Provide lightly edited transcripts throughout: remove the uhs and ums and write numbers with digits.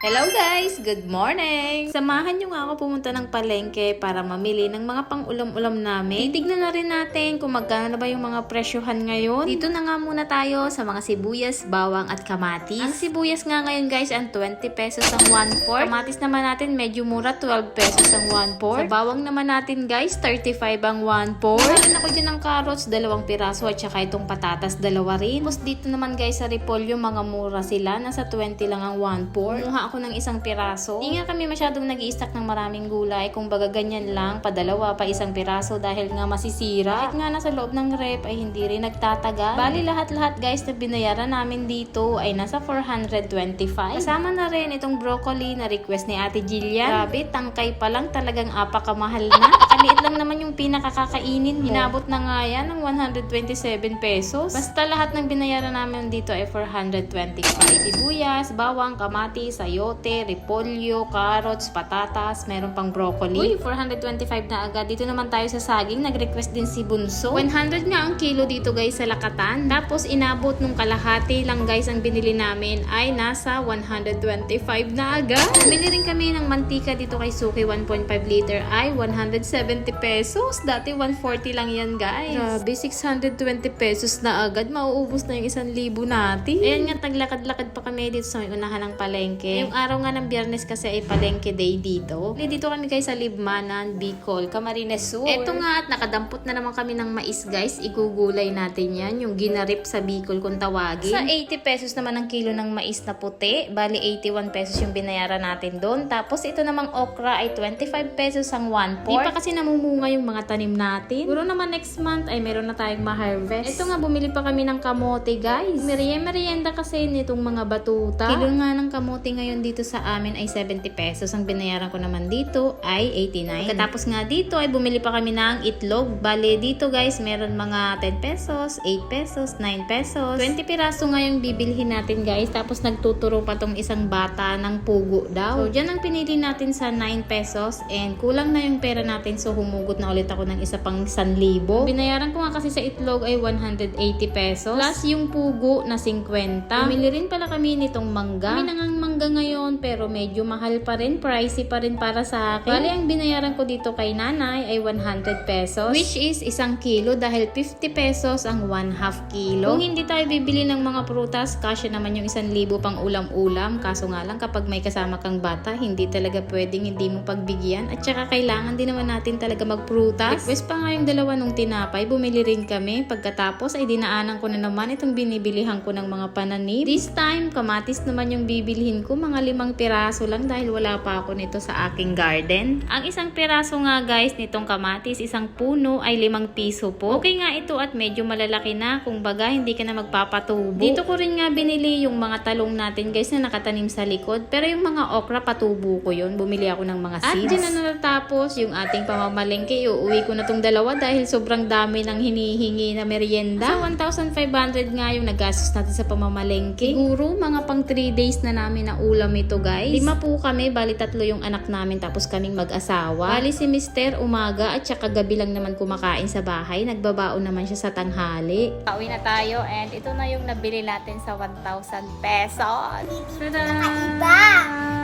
Hello guys! Good morning! Samahan nyo nga ako pumunta ng palengke para mamili ng mga pang-ulam-ulam namin. Titignan na rin natin kung magkano na ba yung mga presyohan ngayon. Dito na nga muna tayo sa mga sibuyas, bawang at kamatis. Ang sibuyas nga ngayon guys ang 20 pesos ang 1/4. Kamatis naman natin medyo mura, 12 pesos ang 1/4. Sa bawang naman natin guys 35 ang 1/4. Meron ako dyan ng carrots, 2 piraso at saka itong patatas, 2 rin. Tapos dito naman guys sa repolyo mga mura sila, nasa 20 lang ang 1/4. Kumuha ako ng 1 piraso. Hindi nga kami masyadong nag-i-stack ng maraming gulay. Kung baga ganyan lang, padalawa pa 1 piraso dahil nga masisira. Kahit nga nasa loob ng rep ay hindi rin nagtatagal. Bali lahat-lahat guys na binayaran namin dito ay nasa 425. Kasama na rin itong broccoli na request ni Ate Jillian. Grabe, tangkay pa lang talagang apakamahal na. Kaliit lang naman yung pinakakakainin mo. Inabot na nga yan ng 127 pesos. Basta lahat ng binayaran namin dito ay 425. Sibuyas, bawang, kamatis, sayote, repolyo, carrots, patatas, meron pang broccoli. Uy, 425 na agad. Dito naman tayo sa saging. Nag-request din si Bunso. 100 nga ang kilo dito guys sa Lakatan. Tapos inabot nung kalahati lang guys ang binili namin ay nasa 125 na agad. Bili rin kami ng mantika dito kay Suki 1.5 liter ay 170 pesos. Dati 140 lang yan guys. Grabe, 620 pesos na agad. Mauubos na yung 1,000 natin. Ayan nga, taglakad-lakad pa kami dito sa may unahan ng palengke. Yung araw nga ng Biyernes kasi ay palengke day dito. Dito kami guys sa Libmanan, Bicol, Camarines Sur. Eto nga at nakadampot na naman kami ng mais guys. Igugulay natin yan. Yung ginarip sa Bicol kung tawagin. Sa 80 pesos naman ang kilo ng mais na puti. Bali 81 pesos yung binayaran natin doon. Tapos ito namang okra ay 25 pesos ang 1/4. Di pa kasi namumunga yung mga tanim natin. Siguro naman next month ay meron na tayong ma-harvest. Ito nga bumili pa kami ng kamote guys. Merienda kasi nitong mga batuta. Kilo nga ng kamote ngayon dito sa amin ay 70 pesos. Ang binayaran ko naman dito ay 89. Pagkatapos nga dito ay bumili pa kami ng itlog. Bale dito guys meron mga 10 pesos, 8 pesos, 9 pesos. 20 piraso nga yung bibilhin natin guys. Tapos nagtuturo pa tong isang bata ng pugo daw. So dyan ang pinili natin sa 9 pesos and kulang na yung pera natin so humugot na ulit ako ng isa pang 1,000. Binayaran ko nga kasi sa itlog ay 180 pesos. Plus yung pugo na 50. Bumili rin pala kami nitong mangga. Kami nangang mangga ngayon pero medyo mahal pa rin. Pricey pa rin para sa akin. Bali ang binayaran ko dito kay nanay ay 100 pesos. Which is 1 kilo dahil 50 pesos ang 1/2 kilo. Kung hindi tayo bibili ng mga prutas, kasya naman yung 1,000 pang ulam-ulam. Kaso nga lang kapag may kasama kang bata, hindi talaga pwedeng hindi mo pagbigyan. At saka kailangan din naman natin talaga magprutas. Request pa nga yung dalawa nung tinapay. Bumili rin kami. Pagkatapos ay dinaanan ko na naman itong binibilihan ko ng mga pananim. This time, kamatis naman yung bibilhin ko. Mga 5 piraso lang dahil wala pa ako nito sa aking garden. Ang 1 piraso nga guys nitong kamatis, 1 puno ay 5 piso po. Okay nga ito at medyo malalaki na. Kung baga, hindi ka na magpapatubo. Dito ko rin nga binili yung mga talong natin guys na nakatanim sa likod. Pero yung mga okra, patubo ko yun. Bumili ako ng mga seeds. At dyan na natapos yung ating pamamalengke. Uuwi ko na tong dalawa dahil sobrang dami ng hinihingi na merienda. Sa 1,500 nga yung nagastos natin sa pamamalengke. Siguro mga pang 3 days na namin na ulam ito guys. 5 po kami, bali 3 yung anak namin tapos kaming mag-asawa. Bali si Mister umaga at saka gabi lang naman kumakain sa bahay. Nagbabaon naman siya sa tanghali. Pauwi na tayo and ito na yung nabili natin sa 1,000 pesos. Tada! Iba!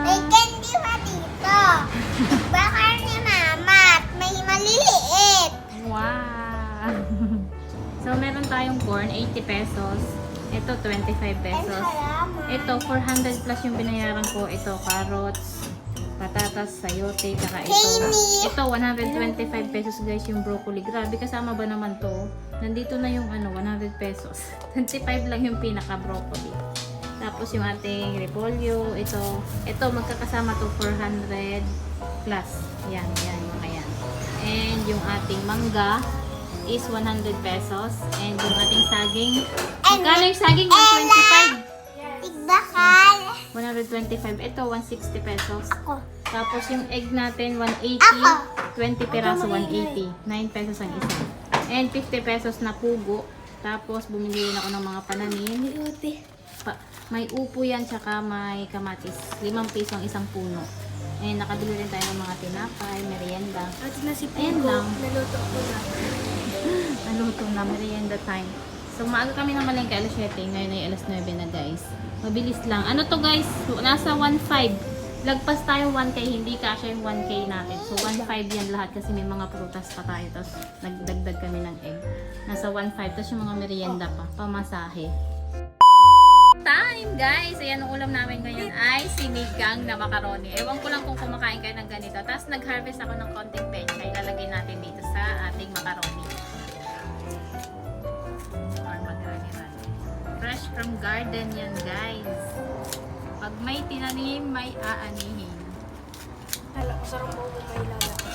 May candy pa dito. Baka ni mama at may maliliit. Wow! So meron tayong corn, 80 pesos. Ito 25 pesos. Ito 400 plus yung binayaran ko. Ito carrots, patatas, sayote, saka ito 125 pesos guys yung broccoli. Grabe, kasama ba naman to? Nandito na yung 100 pesos. 25 lang yung pinaka broccoli. Tapos yung ating repolyo, ito magkakasama to 400 plus. Yan, ayan. And yung ating mangga is 100 pesos. And yung ating saging, magkano yung saging? 125. Tigbakal. 125. Ito, 160 pesos. Ako. Tapos yung egg natin, 180. 20 piraso, 180. 9 pesos ang isa. And 50 pesos na pugo. Tapos bumili rin ako ng mga pananim. May upo yan, tsaka may kamatis. 5 piso ang 1 puno. And nakabili rin tayo ng mga tinapay, merienda. At na si Ayan lang. naluto ko na. Naluto na, merienda time. So maaga kami na malengke, alas 7. Ngayon ay alas 9 na guys. Mabilis lang. Ano to guys? Nasa 1.5. Lagpas tayo 1K, hindi kasya yung 1K natin. So 1.5 yan lahat kasi may mga prutas pa tayo. Tapos nagdagdag kami ng egg. Nasa 1.5. Tapos yung mga merienda pa, pamasahe. Time guys! Ayan, ang ulam namin ngayon ay sinigang na macaroni. Ewan ko lang kung kumakain kayo ng ganito. Tapos nag-harvest ako ng konting pecha. Ilalagay natin dito sa ating macaroni. Or macaroni. Fresh from garden yan guys. Pag may tinanim, may aanihin. Hala, masarap mo may lalaki.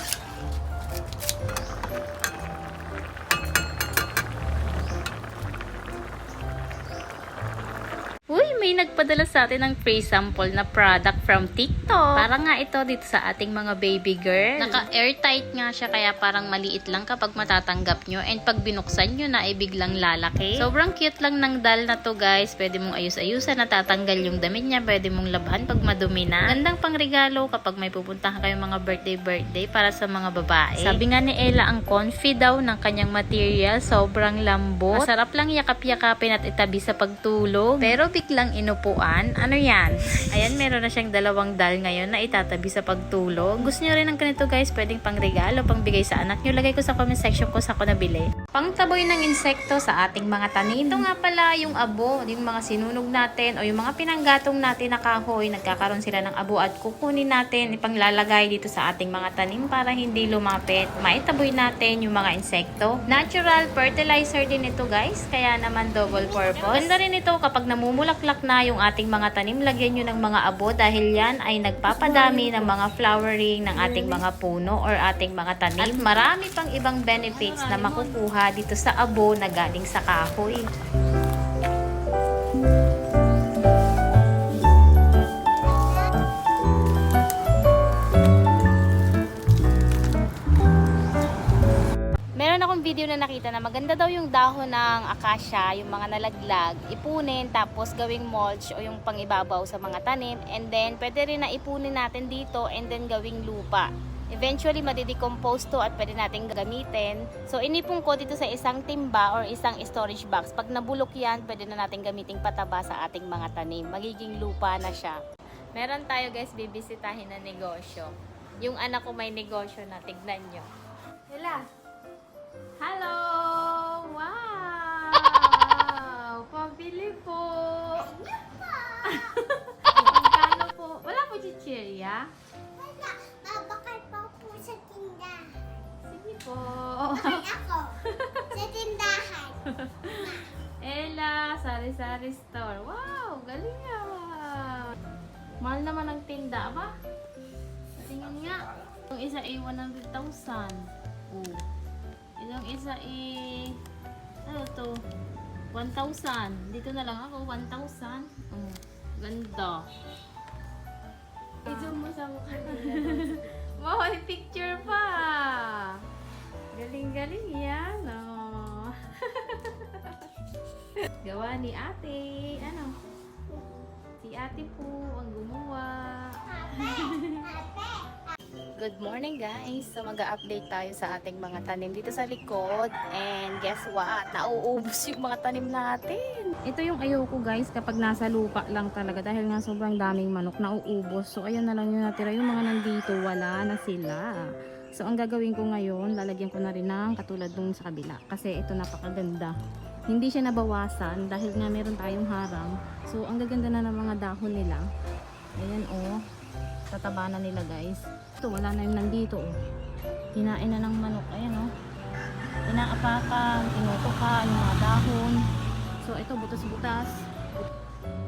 Uy, may nagpadala sa atin ng free sample na product from TikTok. Parang nga ito dito sa ating mga baby girl. Naka-airtight nga siya kaya parang maliit lang kapag matatanggap nyo. And pag binuksan nyo na ay biglang lalaki. Sobrang cute lang ng doll na to guys. Pwede mong ayus-ayusan, natatanggal yung damit niya. Pwede mong labhan pag madumi na. Gandang pangregalo kapag may pupuntahan kayong mga birthday para sa mga babae. Sabi nga ni Ella, ang comfy daw ng kanyang material. Sobrang lambot. Masarap lang yakap-yakapin at itabi sa pagtulog. Pero biglang inupuan. Ano yan? Ayan, meron na siyang dalawang doll ngayon na itatabi sa pagtulog. Gusto nyo rin ng ganito guys, pwedeng pang regalo, pang bigay sa anak nyo. Lagay ko sa comment section kung saan ko nabili. Pangtaboy ng insekto sa ating mga tanim. Ito nga pala yung abo, yung mga sinunog natin o yung mga pinanggatong natin na kahoy. Nagkakaroon sila ng abo at kukunin natin, ipanglalagay dito sa ating mga tanim para hindi lumapit. Maitaboy natin yung mga insekto. Natural fertilizer din ito guys, kaya naman double purpose. Ganda rin ito kapag namumulaklak na yung ating mga tanim, lagyan nyo ng mga abo dahil yan ay nagpapadami ng mga flowering ng ating mga puno or ating mga tanim. At marami pang ibang benefits na makukuha dito sa abo na galing sa kahoy. Meron akong video na nakita na maganda daw yung dahon ng akasya, yung mga nalaglag, ipunin tapos gawing mulch o yung pangibabaw sa mga tanim, and then pwede rin na ipunin natin dito and then gawing lupa. Eventually madidecompose to at pwede natin gamitin. So inipon ko dito sa isang timba or isang storage box. Pag nabulok yan, pwede na natin gamiting pataba sa ating mga tanim. Magiging lupa na siya. Meron tayo guys bibisitahin na negosyo. Yung anak ko may negosyo na, tignan nyo. Hila! Hello! Wow! Pabili po! Magkano po? Wala po chichirya? Wala, babakal pa po sa tindahan. Sige po. Bakal ako sa tindahan. Ella, sari-sari store. Wow! Galing ah! Mahal naman ang tinda ba? Tingnan nga. Yung isa ay 100,000. Oh. Yung isa ay ano to? 1,000. Dito na lang ako, 1,000. Oh, ganda. I-zoom mo sa mukha nila. Wow, may picture pa. Galing-galing yan. Oh. Gawa ni ate. Ano? Si ate po ang gumawa. Good morning guys! So mag-update tayo sa ating mga tanim dito sa likod. And guess what? Nauubos yung mga tanim natin. Ito yung ayoko guys kapag nasa lupa lang talaga. Dahil nga sobrang daming manok, nauubos. So ayan na lang yung natira. Yung mga nandito, wala na sila. So ang gagawin ko ngayon, lalagyan ko na rin ng katulad nung sa kabila. Kasi ito napakaganda. Hindi siya nabawasan dahil nga meron tayong harang. So ang gaganda na ng mga dahon nila. Ayan oh. Tataba na nila guys. Ito wala na yung nandito oh. Kinain na ng manok. Ayan oh. Inaapakan, tinutukan yung mga dahon. So ito butas-butas.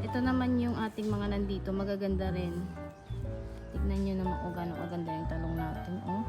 Ito naman yung ating mga nandito, magaganda rin. Tignan nyo naman oh, gano'ng maganda yung talong natin oh.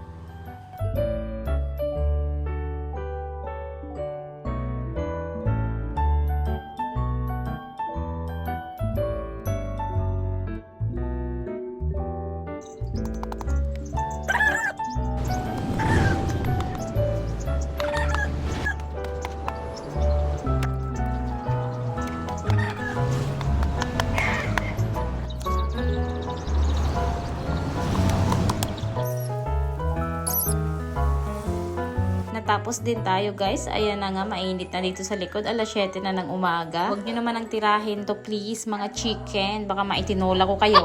Natapos din tayo guys. Ayan na nga, mainit na dito sa likod. Alas 7 na ng umaga. Huwag nyo naman ang tirahin to please mga chicken. Baka maitinola ko kayo.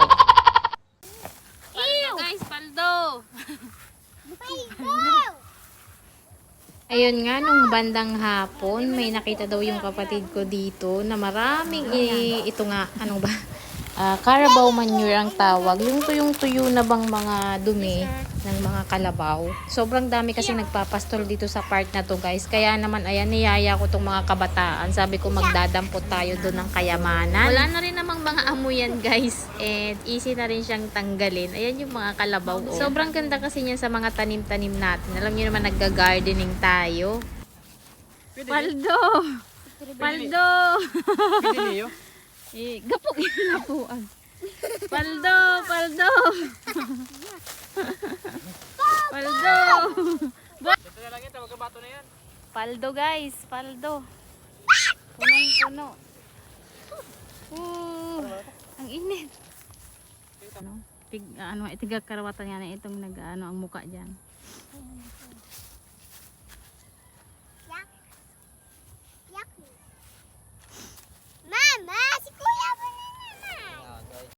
Ayun nga, nung bandang hapon, may nakita daw yung kapatid ko dito na maraming, ito nga, ano ba? Carabao manure ang tawag. Yung tuyong-tuyo na bang mga dumi ng mga kalabaw. Sobrang dami kasi nagpapastol dito sa part na to, guys. Kaya naman, ayan, niyaya ko tong mga kabataan. Sabi ko magdadampot tayo doon ng kayamanan. Wala na rin namang mga amuyan, guys. And easy na rin siyang tanggalin. Ayan yung mga kalabaw. Oh. Sobrang ganda kasi niya sa mga tanim-tanim natin. Alam niyo naman, nagga-gardening tayo. Paldo! Paldo! Pwede niyo? Gapok yung lapuan. Paldo! Paldo! Paldo! Dito na lang yan, tawag bato na yan. Paldo, guys. Paldo. Punong-puno. Ang init. Ano? Itiga karawatan nga na itong nag-ano ang muka dyan.